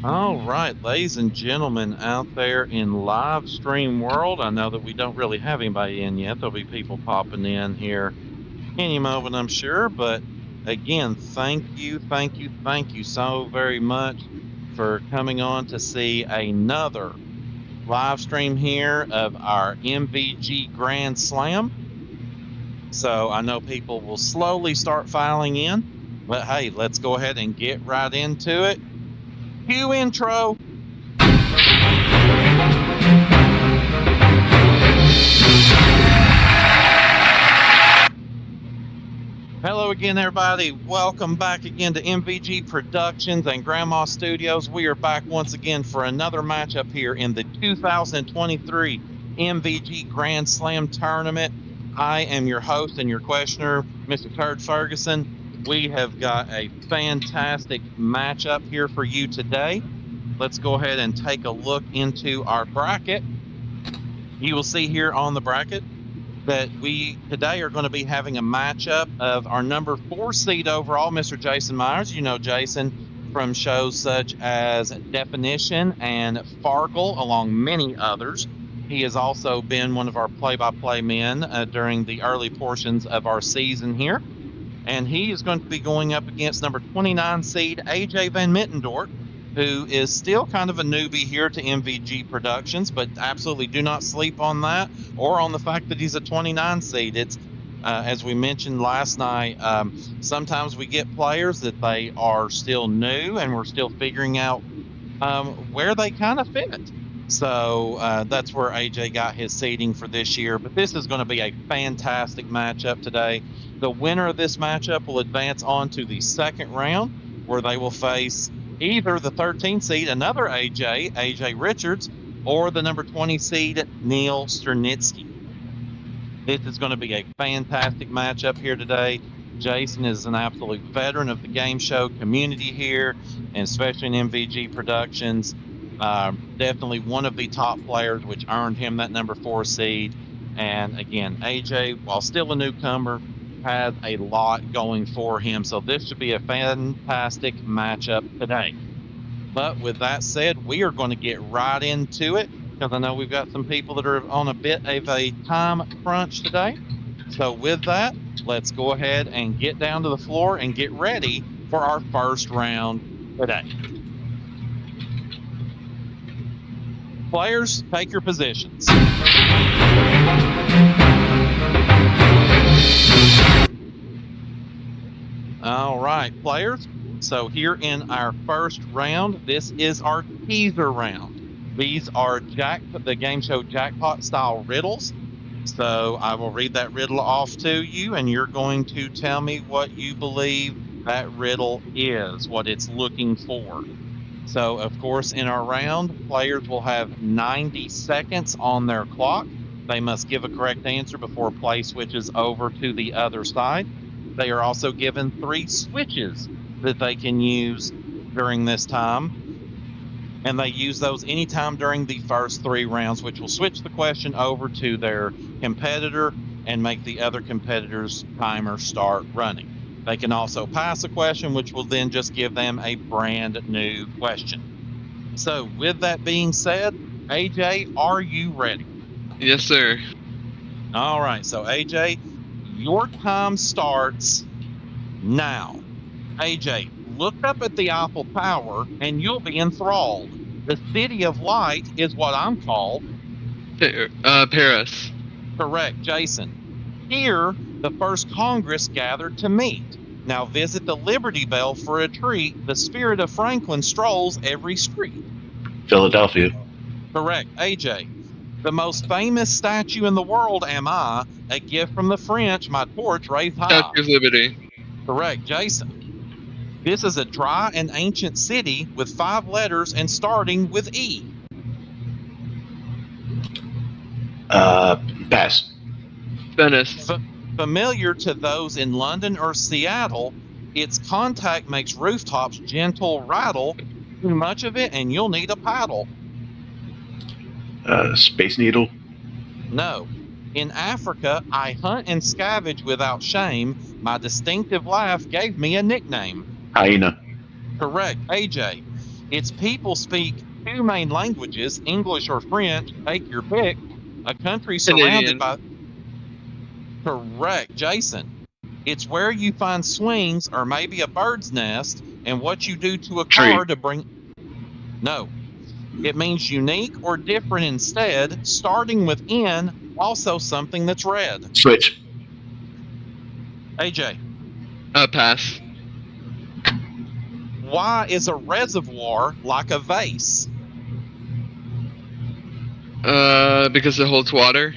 All right, ladies and gentlemen out there in live stream world, I know that we don't really have anybody in yet. There'll be people popping in here any moment, I'm sure. But again, thank you so very much for coming on to see another live stream here of our MVG Grand Slam. So I know people will slowly start filing in, but hey, let's go ahead and get right into it. Cue intro. Hello again, everybody. Welcome back again to MVG Productions and Grandma Studios. We are back once again for another matchup here in the 2023 MVG Grand Slam Tournament. I am your host and your questioner, Mr. Turd Ferguson. We have got a fantastic matchup here for you today. Let's go ahead and take a look into our bracket. You will see here on the bracket that we today are going to be having a matchup of our number 4 seed overall, Mr. Jason Meyers. You know Jason from shows such as Definition and Farkle, along many others. He has also been one of our play-by-play men during the early portions of our season here. And he is going to be going up against number 29 seed AJ Van Mittendorp, who is still kind of a newbie here to MVG Productions, but absolutely do not sleep on that or on the fact that he's a 29 seed. It's, as we mentioned last night, sometimes we get players that they are still new and we're still figuring out where they kind of fit. So that's where AJ got his seeding for this year. But this is going to be a fantastic matchup today. The winner of this matchup will advance on to the second round, where they will face either the 13 seed, another AJ Richards, or the number 20 seed, Neil Sternitsky. This is going to be a fantastic matchup here today. Jason is an absolute veteran of the game show community here, and especially in MVG Productions. Definitely one of the top players, which earned him that number 4 seed. And again, AJ, while still a newcomer, has a lot going for him. So this should be a fantastic matchup today. But with that said, we are going to get right into it, because I know we've got some people that are on a bit of a time crunch today. So with that, let's go ahead and get down to the floor and get ready for our first round today. Players, take your positions. All right, players. So here in our first round, this is our teaser round. These are the game show jackpot style riddles. So I will read that riddle off to you, and you're going to tell me what you believe that riddle is, what it's looking for. So, of course, in our round, players will have 90 seconds on their clock. They must give a correct answer before play switches over to the other side. They are also given 3 switches that they can use during this time. And they use those anytime during the first 3 rounds, which will switch the question over to their competitor and make the other competitor's timer start running. They can also pass a question, which will then just give them a brand new question. So with that being said, AJ, are you ready? Yes, sir. All right. So AJ, your time starts now. AJ, look up at the Eiffel Tower and you'll be enthralled. The City of Light is what I'm called. Paris. Correct, Jason. Here, the first Congress gathered to meet. Now visit the Liberty Bell for a treat. The spirit of Franklin strolls every street. Philadelphia. Correct. AJ, the most famous statue in the world am I, a gift from the French, my torch raised high. Statue of Liberty. Correct. Jason, this is a dry and ancient city with 5 letters and starting with E. Pass. Venice. Familiar to those in London or Seattle, its contact makes rooftops gentle rattle. Too much of it and you'll need a paddle. Space Needle. No. In Africa, I hunt and scavenge without shame. My distinctive laugh gave me a nickname. Hyena. Correct. AJ, its people speak two main languages, English or French. Take your pick. A country surrounded Canadian. by... Correct. Jason, it's where you find swings or maybe a bird's nest and what you do to a car to bring... No. It means unique or different instead, starting with N, also something that's red. Switch. AJ. Pass. Why is a reservoir like a vase? Because it holds water.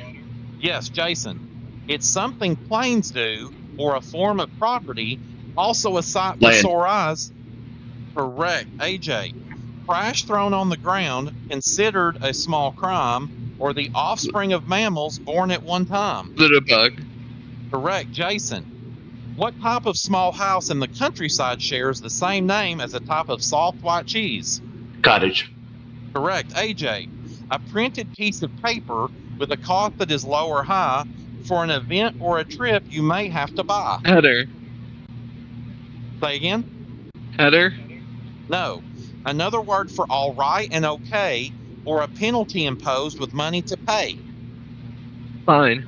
Yes, Jason. It's something planes do, or a form of property, also a sight for sore eyes. Correct. AJ. Trash thrown on the ground, considered a small crime, or the offspring of mammals born at one time. Little bug. Correct. Jason. What type of small house in the countryside shares the same name as a type of soft white cheese? Cottage. Correct. AJ. A printed piece of paper with a cost that is low or high for an event or a trip you may have to buy. Header. Say again? Header. No. Another word for all right and okay, or a penalty imposed with money to pay. Fine.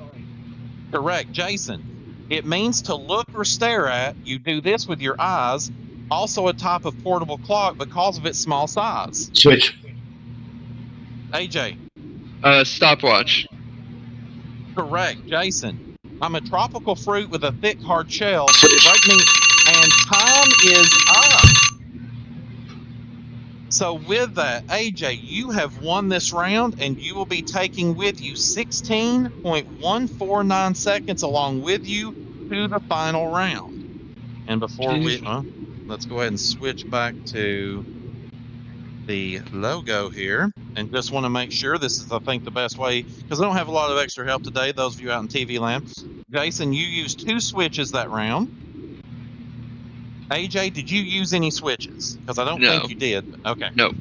Correct. Jason. It means to look or stare at. You do this with your eyes. Also a type of portable clock because of its small size. Switch. AJ. Stopwatch. Correct. Jason. I'm a tropical fruit with a thick, hard shell. Break me. And time is up. So with that, AJ, you have won this round, and you will be taking with you 16.149 seconds along with you to the final round. And before let's go ahead and switch back to the logo here. And just want to make sure this is, I think, the best way, because I don't have a lot of extra help today, those of you out in TV land. Jason, you used 2 switches that round. AJ, did you use any switches? Because I don't think you did. Okay. No. All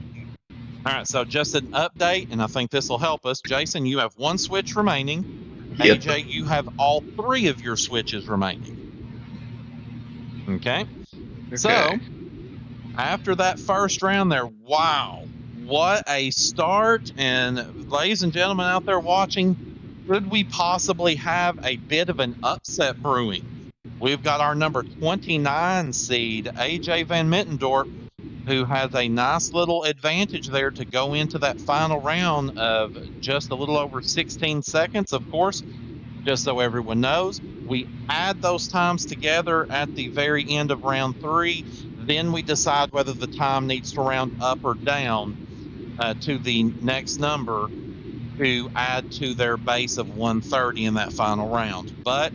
right, so just an update, and I think this will help us. Jason, you have 1 switch remaining. Yep. AJ, you have all 3 of your switches remaining. Okay. So, after that first round there, wow, what a start. And ladies and gentlemen out there watching, could we possibly have a bit of an upset brewing? We've got our number 29 seed, AJ Van Mittendorp, who has a nice little advantage there to go into that final round of just a little over 16 seconds. Of course, just so everyone knows, we add those times together at the very end of round 3. Then we decide whether the time needs to round up or down to the next number to add to their base of 130 in that final round. But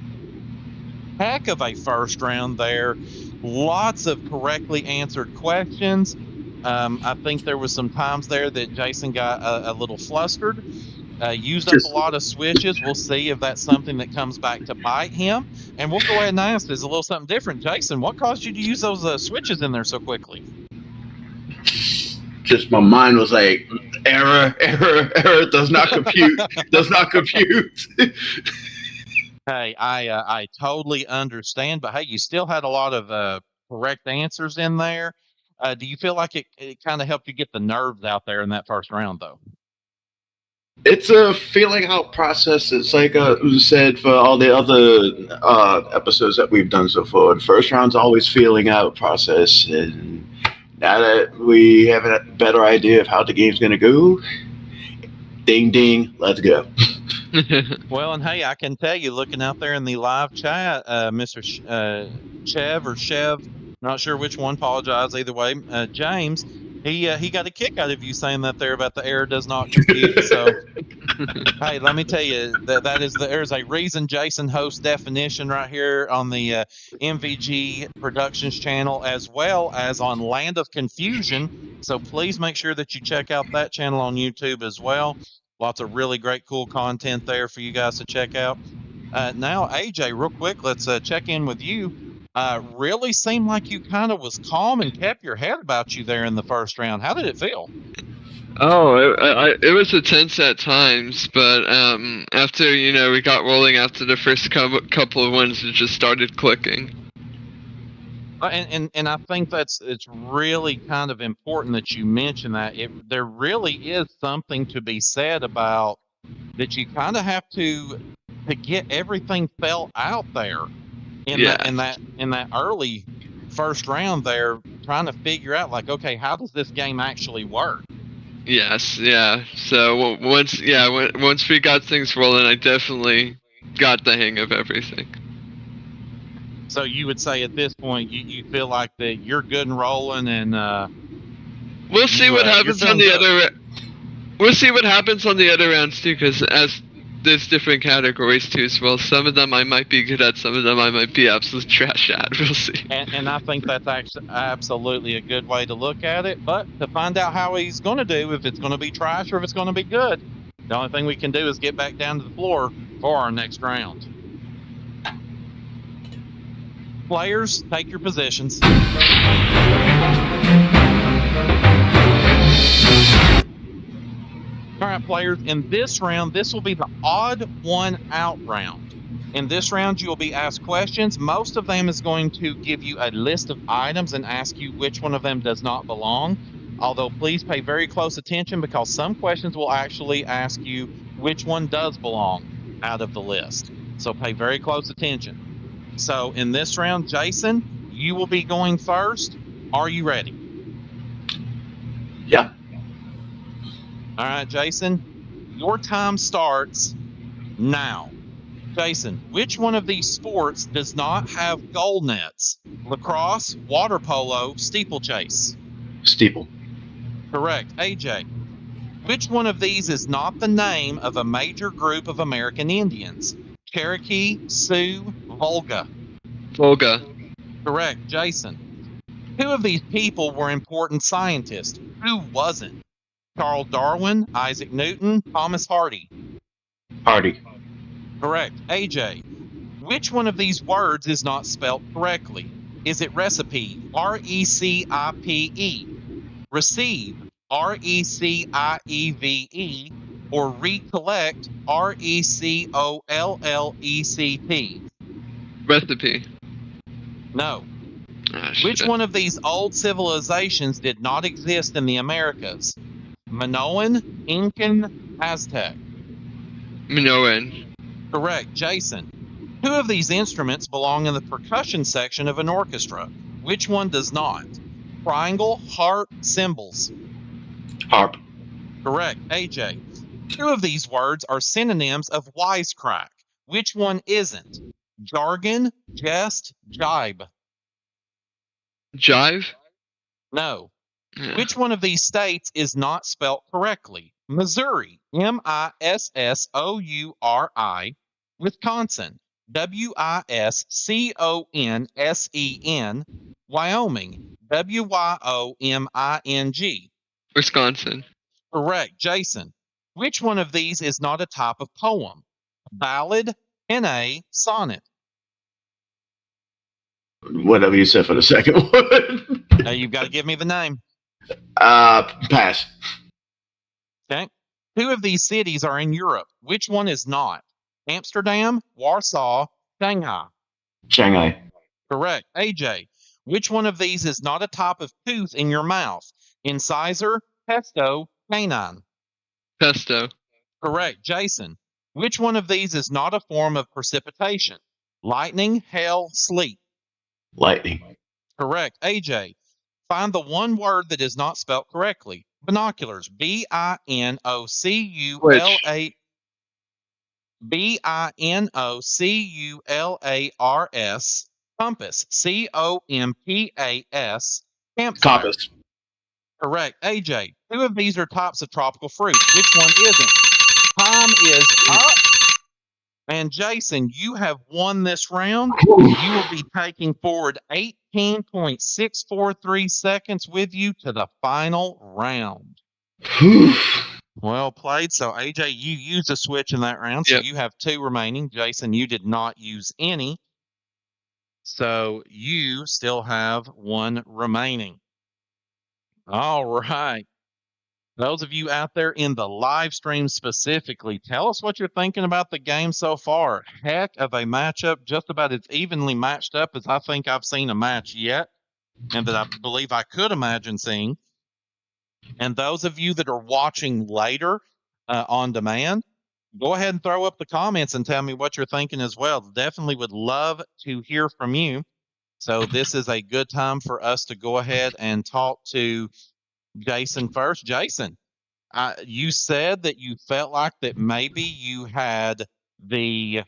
heck of a first round there. Lots of correctly answered questions. I think there was some times there that Jason got a little flustered. Used up a lot of switches. We'll see if that's something that comes back to bite him. And we'll go ahead and ask, there's a little something different. Jason, what caused you to use those switches in there so quickly? Just my mind was like, error, does not compute, does not compute. Hey, I totally understand, but hey, you still had a lot of correct answers in there. Do you feel like it kind of helped you get the nerves out there in that first round, though? It's a feeling out process. It's like said for all the other episodes that we've done so far. The first round's always feeling out process, and now that we have a better idea of how the game's going to go, ding ding, let's go. Well, and hey, I can tell you, looking out there in the live chat, Mr. Chev, not sure which one, apologize either way, James, he got a kick out of you saying that there about the error does not compute. So, hey, let me tell you, there's a reason Jason hosts Definition right here on the MVG Productions channel, as well as on Land of Confusion. So please make sure that you check out that channel on YouTube as well. Lots of really great, cool content there for you guys to check out. Now, AJ, real quick, let's check in with you. Really seemed like you kind of was calm and kept your head about you there in the first round. How did it feel? Oh, it was a tense at times, but after we got rolling after the first couple of ones, it just started clicking. And I think it's really kind of important that you mention that. There really is something to be said about that. You kind of have to get everything felt out there in that early first round there, trying to figure out like, okay, how does this game actually work? Yes, yeah. So once we got things rolling, I definitely got the hang of everything. So you would say at this point you feel like that you're good and rolling, and we'll see what happens on the other. We'll see what happens on the other rounds too, because as there's different categories too as well. Some of them I might be good at, some of them I might be absolute trash at. We'll see. And I think that's actually absolutely a good way to look at it. But to find out how he's going to do, if it's going to be trash or if it's going to be good, the only thing we can do is get back down to the floor for our next round. Players, take your positions. All right, players, in this round, this will be the odd one out round. In this round, you will be asked questions. Most of them is going to give you a list of items and ask you which one of them does not belong. Although, please pay very close attention because some questions will actually ask you which one does belong out of the list. So pay very close attention. So in this round, Jason, you will be going first. Are you ready? Yeah. All right, Jason, your time starts now. Jason, which one of these sports does not have goal nets? Lacrosse, water polo, steeplechase? Steeple. Correct. AJ, which one of these is not the name of a major group of American Indians? Cherokee, Sioux, Volga? Volga. Correct. Jason, who of these people were important scientists? Who wasn't? Charles Darwin, Isaac Newton, Thomas Hardy? Hardy. Correct. AJ, which one of these words is not spelled correctly? Is it recipe, R-E-C-I-P-E, receive, R-E-C-I-E-V-E, or recollect, R-E-C-O-L-L-E-C-T? Recipe. No. Ah, Which shit. one of these old civilizations did not exist in the Americas? Minoan, Incan, Aztec? Minoan. Correct. Jason, who of these instruments belong in the percussion section of an orchestra? Which one does not? Triangle, harp, cymbals? Harp. Correct. AJ, two of these words are synonyms of wisecrack. Which one isn't? Jargon, jest, jibe? Jive? No. Yeah. Which one of these states is not spelt correctly? Missouri, M-I-S-S-O-U-R-I. Wisconsin, W-I-S-C-O-N-S-E-N. Wyoming, W-Y-O-M-I-N-G. Wisconsin. Correct. Jason, which one of these is not a type of poem? Ballad, N-A, sonnet? Whatever you said for the second one. Now you've got to give me the name. Pass. Okay. Two of these cities are in Europe. Which one is not? Amsterdam, Warsaw, Shanghai? Shanghai. Correct. AJ, which one of these is not a type of tooth in your mouth? Incisor, pesto, canine? Pesto. Correct. Jason, which one of these is not a form of precipitation? Lightning, hail, sleet? Lightning. Correct. AJ, find the one word that is not spelled correctly. Binoculars, B-I-N-O-C-U-L-A. B-I-N-O-C-U-L-A-R-S. Compass, C-O-M-P-A-S. Campfire. Compass. Correct. AJ, two of these are types of tropical fruit. Which one isn't? Time is up. And Jason, you have won this round. You will be taking forward 18.643 seconds with you to the final round. Well played. So, AJ, you used a switch in that round, so Yep. you have two remaining. Jason, you did not use any. So, you still have one remaining. All right. Those of you out there in the live stream specifically, tell us what you're thinking about the game so far. Heck of a matchup, just about as evenly matched up as I think I've seen a match yet, and that I believe I could imagine seeing. And those of you that are watching later on demand, go ahead and throw up the comments and tell me what you're thinking as well. Definitely would love to hear from you. So this is a good time for us to go ahead and talk to Jason first. Jason, you said that you felt like that maybe you had the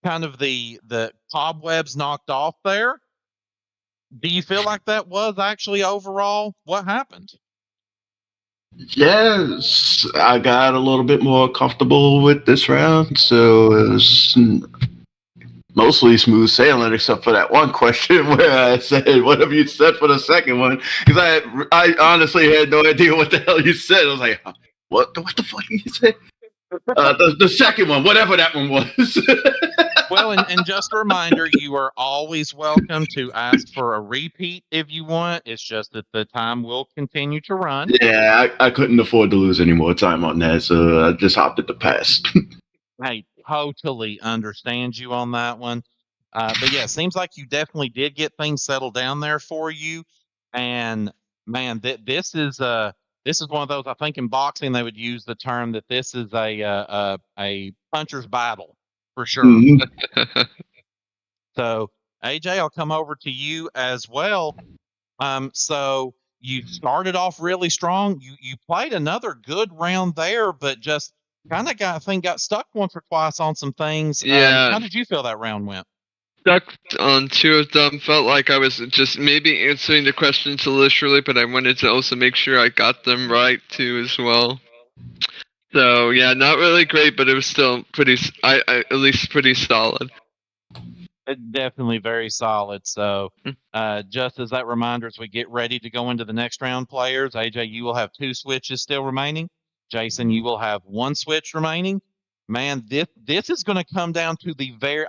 kind of the cobwebs knocked off there. Do you feel like that was actually overall what happened? Yes, I got a little bit more comfortable with this round, so it was mostly smooth sailing, except for that one question where I said, "What have you said for the second one?" Because I honestly had no idea what the hell you said. I was like, "What the fuck did you say?" The second one, whatever that one was. Well, and just a reminder, you are always welcome to ask for a repeat if you want. It's just that the time will continue to run. Yeah, I couldn't afford to lose any more time on that, so I just hopped at the pass. I totally understand you on that one. But yeah, seems like you definitely did get things settled down there for you. And man, this is one of those. I think in boxing they would use the term that this is a puncher's battle for sure. Mm-hmm. So AJ, I'll come over to you as well. So you started off really strong. You played another good round there, but just kind of got stuck once or twice on some things. Yeah. How did you feel that round went? Stuck on two of them. Felt like I was just maybe answering the questions literally, but I wanted to also make sure I got them right too as well. So yeah, not really great, but it was still pretty. I at least pretty solid. Definitely very solid. So just as that reminder, as we get ready to go into the next round, players, AJ, you will have 2 switches still remaining. Jason, you will have 1 switch remaining. Man, this is going to come down to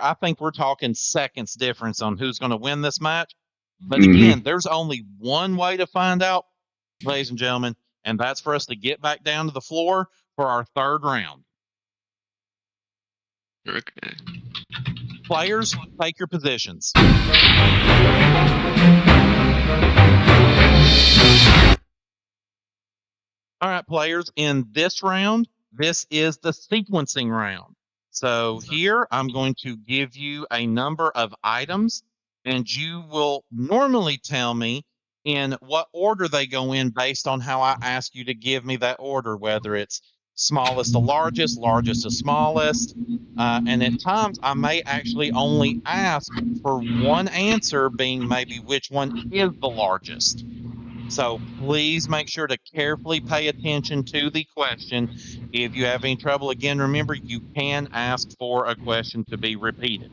I think we're talking seconds difference on who's going to win this match. But again, there's only one way to find out, ladies and gentlemen, and that's for us to get back down to the floor for our 3rd round. Okay. Players, take your positions. All right, players, in this round, this is the sequencing round. So here I'm going to give you a number of items, and you will normally tell me in what order they go in based on how I ask you to give me that order, whether it's smallest to largest, largest to smallest. And at times I may actually only ask for one answer, being maybe which one is the largest. So please make sure to carefully pay attention to the question. If you have any trouble, again, remember you can ask for a question to be repeated.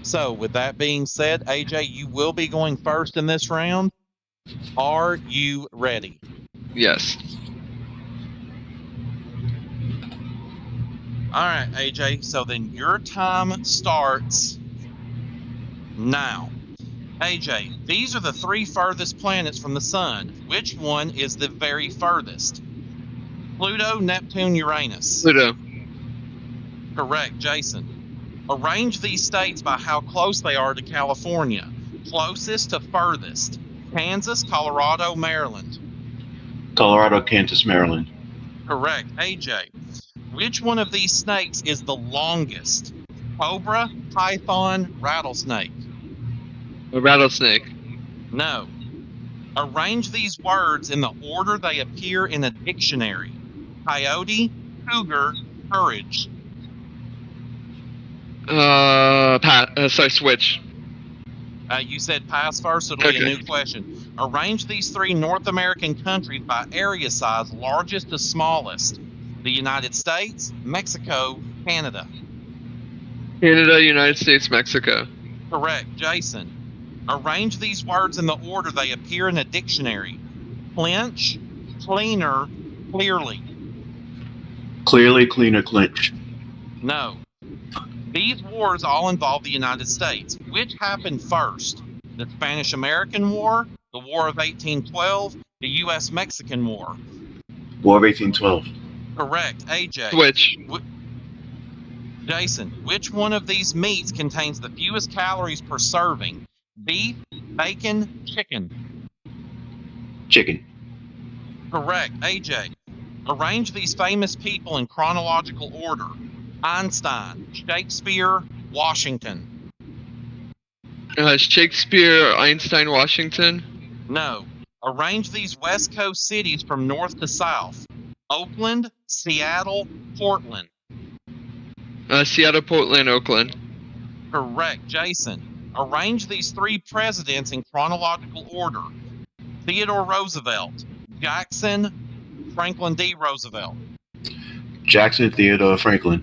So with that being said, AJ, you will be going first in this round. Are you ready? Yes. All right, AJ, so then your time starts now. AJ, these are the 3 furthest planets from the sun. Which one is the very furthest? Pluto, Neptune, Uranus. Pluto. Correct, Jason. Arrange these states by how close they are to California. Closest to furthest. Kansas, Colorado, Maryland. Colorado, Kansas, Maryland. Correct, AJ. Which one of these snakes is the longest? Cobra, python, rattlesnake. A rattlesnake. No. Arrange these words in the order they appear in a dictionary. Coyote, cougar, courage. Switch. You said pass first, so it'll be a new question. Arrange these 3 North American countries by area size, largest to smallest. The United States, Mexico, Canada. Canada, United States, Mexico. Correct, Jason. Arrange these words in the order they appear in a dictionary. Clinch, cleaner, clearly. Clearly, cleaner, clinch. No. These wars all involve the United States. Which happened first? The Spanish-American War, the War of 1812, the U.S.-Mexican War. War of 1812. Correct. AJ. Switch. Jason, which one of these meats contains the fewest calories per serving? Beef, bacon, chicken? Chicken. Correct. AJ, arrange these famous people in chronological order. Einstein, Shakespeare, Washington. Shakespeare, Einstein, Washington. No. Arrange these West Coast cities from north to south. Oakland, Seattle, Portland. Seattle, Portland, Oakland. Correct. Jason, arrange these three presidents in chronological order. Theodore Roosevelt, Jackson, Franklin D. Roosevelt. Jackson, Theodore, Franklin.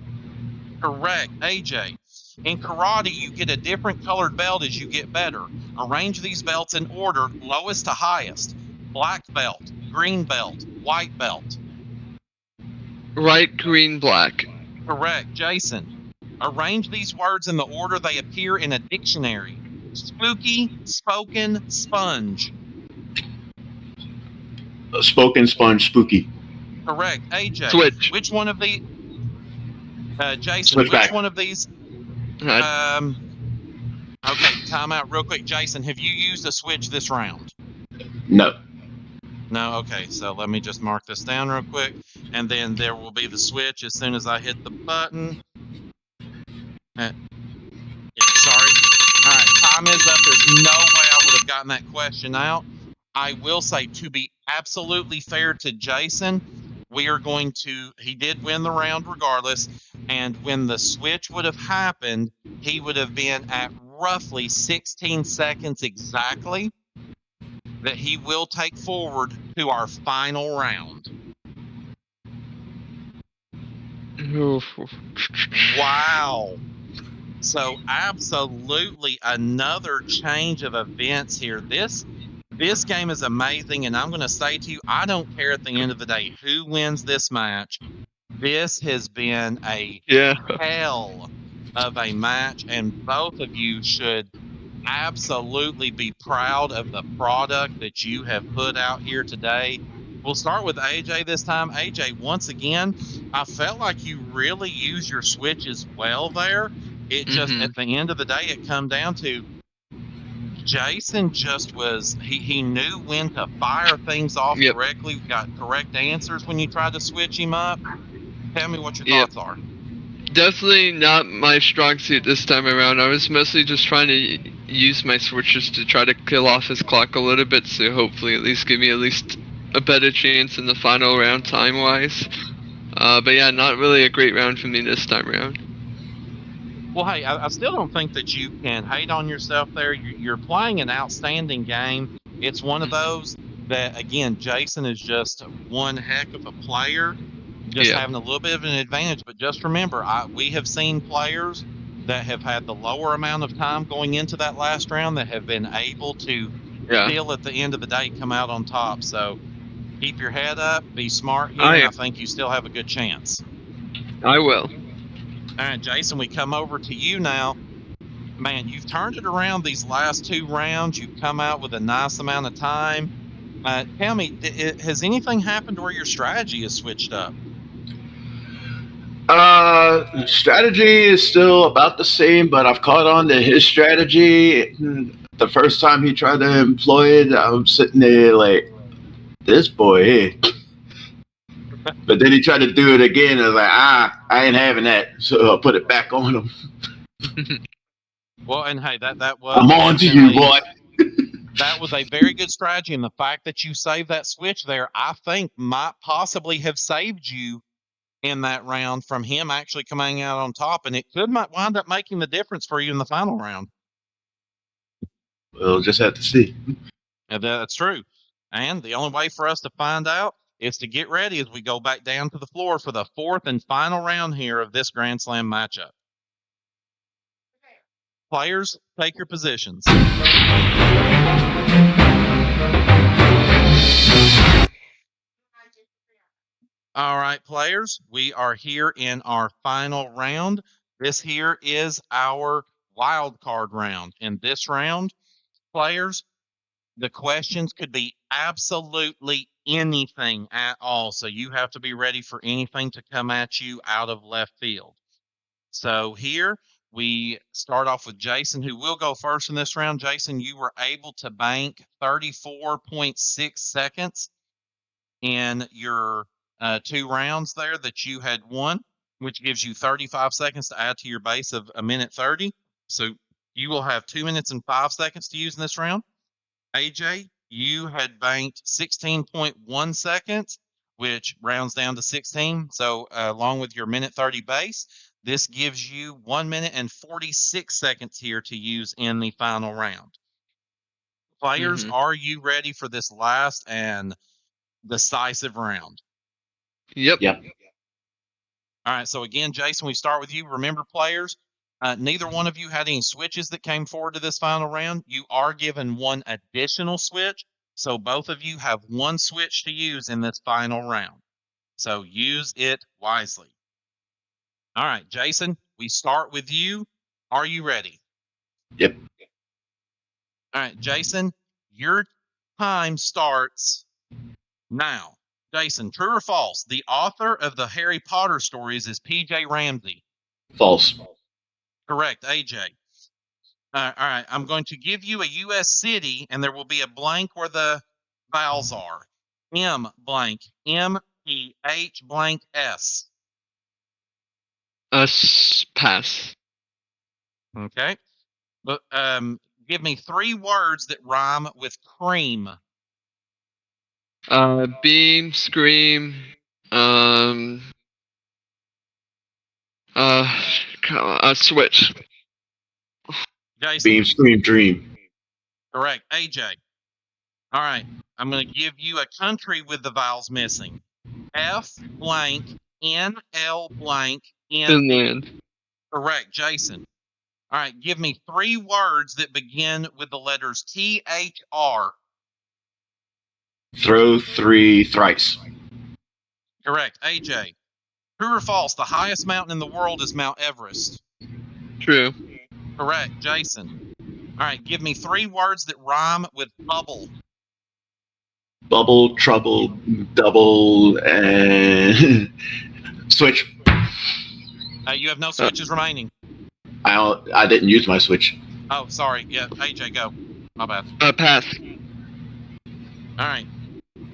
Correct. AJ, in karate, you get a different colored belt as you get better. Arrange these belts in order, lowest to highest. Black belt, green belt, white belt. Right, green, black. Correct. Jason, arrange these words in the order they appear in a dictionary. Spooky, spoken, sponge. Spoken, sponge, spooky. Correct. AJ, Switch. which one of the Jason, Switch which back. one of these okay, time out real quick. Jason, have you used a switch this round? No. No, okay, so let me just mark this down real quick, and then there will be the switch as soon as I hit the button. Yeah, sorry. All right, time is up. There's no way I would have gotten that question out. I will say, to be absolutely fair to Jason, we are going to, he did win the round regardless, and when the switch would have happened, he would have been at roughly 16 seconds exactly that he will take forward to our final round. Wow. So absolutely another change of events here. This game is amazing, and I'm going to say to you, I don't care at the end of the day who wins this match. This has been a hell of a match, and both of you should absolutely be proud of the product that you have put out here today. We'll start with AJ this time. AJ, once again, I felt like you really used your switches well there. It just, at the end of the day, it come down to Jason just was, he knew when to fire things off correctly, got correct answers when you tried to switch him up. Tell me what your thoughts are. Definitely not my strong suit this time around. I was mostly just trying to use my switches to try to kill off his clock a little bit, so hopefully at least give me at least a better chance in the final round time-wise. But yeah, not really a great round for me this time around. Well, hey, I still don't think that you can hate on yourself there. You're playing an outstanding game. It's one of those that, again, Jason is just one heck of a player, just having a little bit of an advantage. But just remember, we have seen players that have had the lower amount of time going into that last round that have been able to still, at the end of the day, come out on top. So keep your head up, be smart here, and I think you still have a good chance. I will. All right, Jason, we come over to you now. Man, you've turned it around these last two rounds. You've come out with a nice amount of time. Tell me, has anything happened where your strategy is switched up? Strategy is still about the same, but I've caught on to his strategy. The first time he tried to employ it, I'm sitting there like, this boy here. But then he tried to do it again, and I was like, I ain't having that. So I'll put it back on him. Well, and hey, that was... I'm on to you, boy. That was a very good strategy, and the fact that you saved that switch there, I think might possibly have saved you in that round from him actually coming out on top, and it might wind up making the difference for you in the final round. We'll just have to see. And that's true. And the only way for us to find out is to get ready as we go back down to the floor for the fourth and final round here of this Grand Slam matchup. Players, take your positions. All right, players, we are here in our final round. This here is our wild card round. In this round, players, The questions could be absolutely anything at all. So you have to be ready for anything to come at you out of left field. So here we start off with Jason, who will go first in this round. Jason, you were able to bank 34.6 seconds in your 2 rounds there that you had won, which gives you 35 seconds to add to your base of 1:30. So you will have 2 minutes and 5 seconds to use in this round. AJ, you had banked 16.1 seconds, which rounds down to 16. So along with your 1:30 base, this gives you 1 minute and 46 seconds here to use in the final round. Players, are you ready for this last and decisive round? Yep. All right, so again, Jason, we start with you. Remember, players, neither one of you had any switches that came forward to this final round. You are given one additional switch, so both of you have one switch to use in this final round. So use it wisely. All right, Jason, we start with you. Are you ready? Yep. All right, Jason, your time starts now. Jason, true or false? The author of the Harry Potter stories is P.J. Ramsey. False. Correct, AJ. All right, I'm going to give you a U.S. city, and there will be a blank where the vowels are. M blank, M-P-H blank S. Pass. Okay. But give me 3 words that rhyme with cream. Beam, scream, switch. Jason. Beam, scream, dream. Correct. AJ. All right. I'm going to give you a country with the vowels missing. F blank, N-L blank, N. Finland. Correct. Jason. All right. Give me 3 words that begin with the letters T-H-R. Throw 3 thrice. Correct. AJ. True or false? The highest mountain in the world is Mount Everest. True. Correct. Jason. All right. Give me 3 words that rhyme with bubble. Bubble, trouble, double, and switch. You have no switches remaining. I didn't use my switch. Oh, sorry. Yeah, AJ, go. My bad. Pass. All right.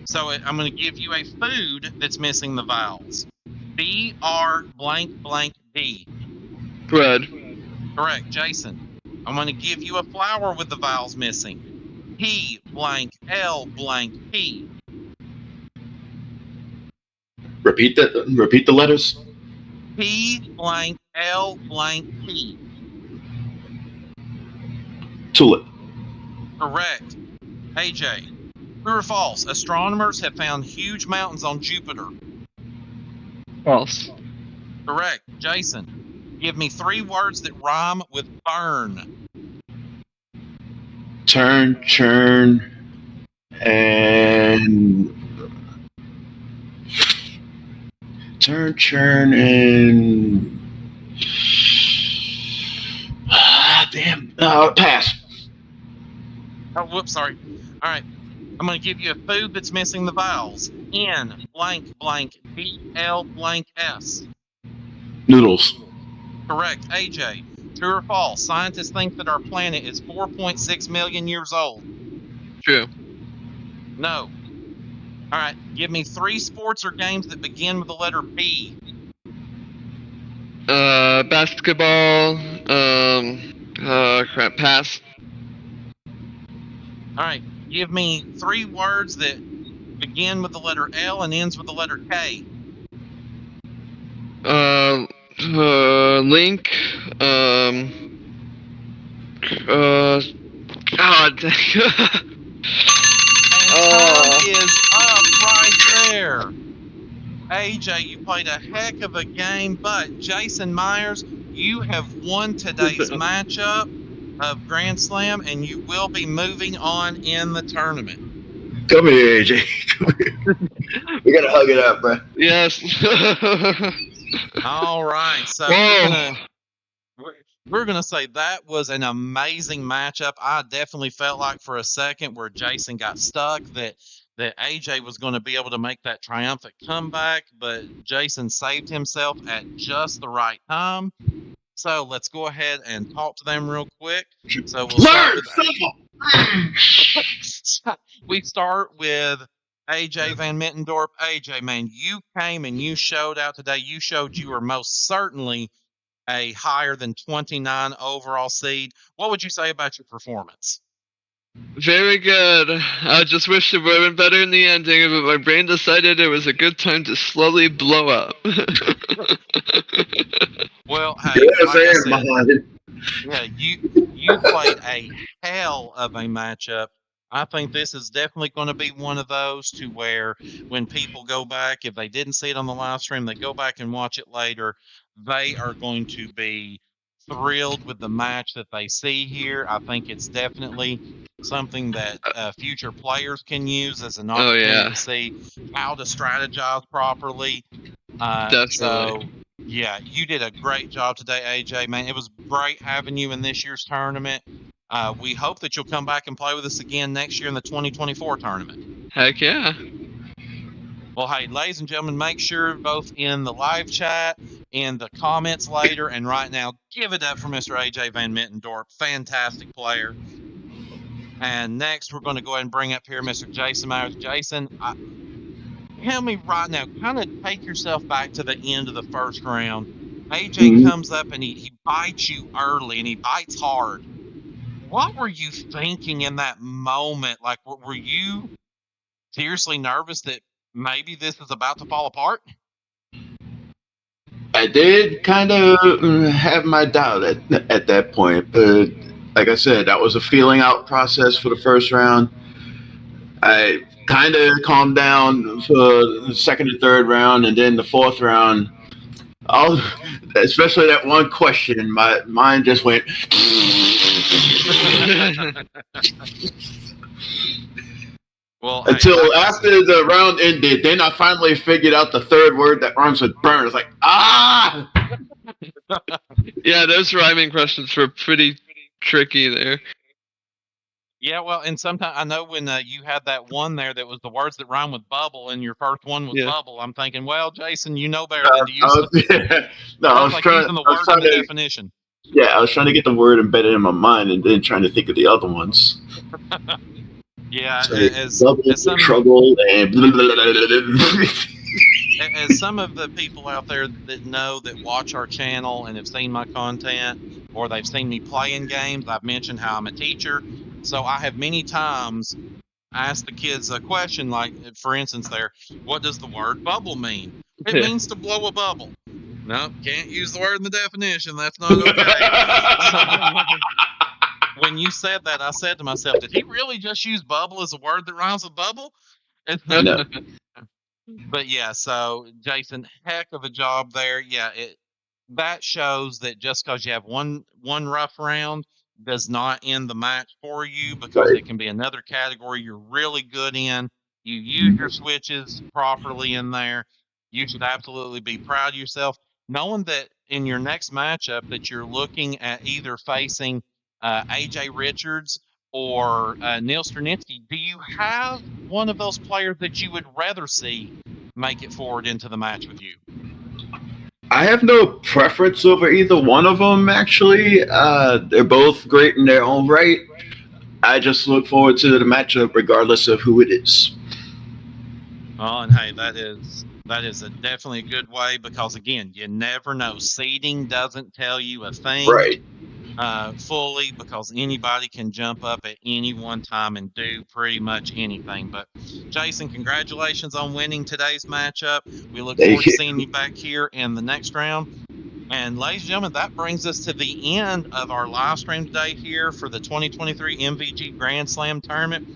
So I'm going to give you a food that's missing the vowels. B-R blank blank D. Bread. Correct. Jason. I'm going to give you a flower with the vowels missing. P blank L blank P. Repeat the letters. P blank L blank P. Tulip. Correct. AJ. True or false? Astronomers have found huge mountains on Jupiter. False. Correct. Jason. Give me 3 words that rhyme with burn. Turn, churn, and turn, churn, and pass. Oh, whoops, sorry. All right. I'm going to give you a food that's missing the vowels. N blank blank B-L blank S. Noodles. Correct. AJ. True or false? Scientists think that our planet is 4.6 million years old. True. No. All right. Give me 3 sports or games that begin with the letter B. Basketball. Pass. All right. Give me 3 words that begin with the letter L and ends with the letter K. Link. God. And time is up right there. AJ, you played a heck of a game, but Jason Meyers, you have won today's matchup of Grand Slam, and you will be moving on in the tournament. Come here, AJ. Come here. We gotta hug it up, bro. Yes. All right, so we're going to say that was an amazing matchup. I definitely felt like for a second where Jason got stuck that AJ was going to be able to make that triumphant comeback, but Jason saved himself at just the right time. So let's go ahead and talk to them real quick. So we'll start with we start with AJ Van Mittendorp. AJ, man, you came and you showed out today. You showed you were most certainly a higher than 29 overall seed. What would you say about your performance? Very good. I just wish it would have been better in the ending, but my brain decided it was a good time to slowly blow up. Well, hey, like I said, yeah, you played a hell of a matchup. I think this is definitely going to be one of those to where when people go back, if they didn't see it on the live stream, they go back and watch it later, they are going to be thrilled with the match that they see here. I think it's definitely something that future players can use as an opportunity to see how to strategize properly. Definitely. So, yeah, you did a great job today, AJ. Man, it was great having you in this year's tournament. We hope that you'll come back and play with us again next year in the 2024 tournament. Heck yeah. Well, hey, ladies and gentlemen, make sure both in the live chat, in the comments later, and right now, give it up for Mr. AJ Van Mittendorp. Fantastic player. And next, we're going to go ahead and bring up here Mr. Jason Meyers. Jason, tell me right now, kind of take yourself back to the end of the first round. AJ comes up and he bites you early, and he bites hard. What were you thinking in that moment? Like, were you seriously nervous that maybe this is about to fall apart? I did kind of have my doubt at that point, but like I said, that was a feeling out process for the first round. I kind of calmed down for the second and third round, and then the fourth round, especially that one question, my mind just went. Well, until after the round ended, then I finally figured out the third word that rhymes with burn. It's like, ah! Yeah, those rhyming questions were pretty tricky there. Yeah, well, and sometimes I know when you had that one there that was the words that rhyme with bubble, and your first one was bubble. I'm thinking, well, Jason, you know better than to use I was trying using the word in the definition. Yeah, I was trying to get the word embedded in my mind, and then trying to think of the other ones. Yeah, so as some trouble and as some of the people out there that know that watch our channel and have seen my content, or they've seen me playing games, I've mentioned how I'm a teacher. So I have many times asked the kids a question like, for instance, what does the word bubble mean? It means to blow a bubble. No, can't use the word in the definition. That's not okay. When you said that, I said to myself, did he really just use bubble as a word that rhymes with bubble? No. But yeah, so Jason, heck of a job there. Yeah, that shows that just because you have one rough round does not end the match for you, because it can be another category you're really good in. You use your switches properly in there. You should absolutely be proud of yourself, knowing that in your next matchup that you're looking at either facing AJ Richards or Neil Stranitzky. Do you have one of those players that you would rather see make it forward into the match with you? I have no preference over either one of them, actually. They're both great in their own right. I just look forward to the matchup regardless of who it is. Oh, and hey, that is definitely a good way, because again, you never know. Seeding doesn't tell you a thing fully, because anybody can jump up at any one time and do pretty much anything. But Jason, congratulations on winning today's matchup. We look forward to seeing you back here in the next round. And ladies and gentlemen, that brings us to the end of our live stream today here for the 2023 MVG Grand Slam tournament.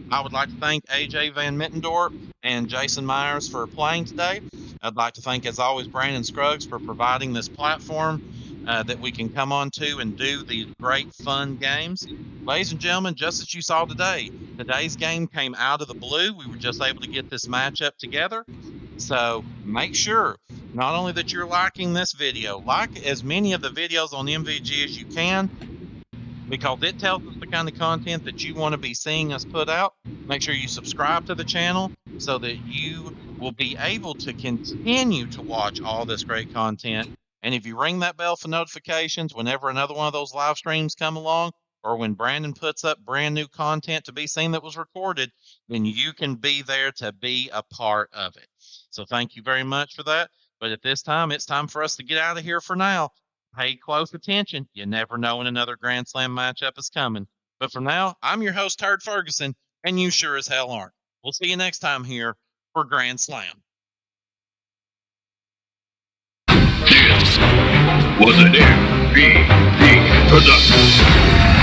I would like to thank AJ Van Mittendorp and Jason Meyers for playing today. I'd like to thank, as always, Brandon Scruggs for providing this platform that we can come on to and do these great, fun games. Ladies and gentlemen, just as you saw today, today's game came out of the blue. We were just able to get this matchup together. So make sure not only that you're liking this video, like as many of the videos on MVG as you can, because it tells us the kind of content that you want to be seeing us put out. Make sure you subscribe to the channel so that you will be able to continue to watch all this great content. And if you ring that bell for notifications whenever another one of those live streams come along, or when Brandon puts up brand new content to be seen that was recorded, then you can be there to be a part of it. So thank you very much for that. But at this time, it's time for us to get out of here for now. Pay close attention. You never know when another Grand Slam matchup is coming. But for now, I'm your host, Turd Ferguson, and you sure as hell aren't. We'll see you next time here for Grand Slam. This was an MVG production.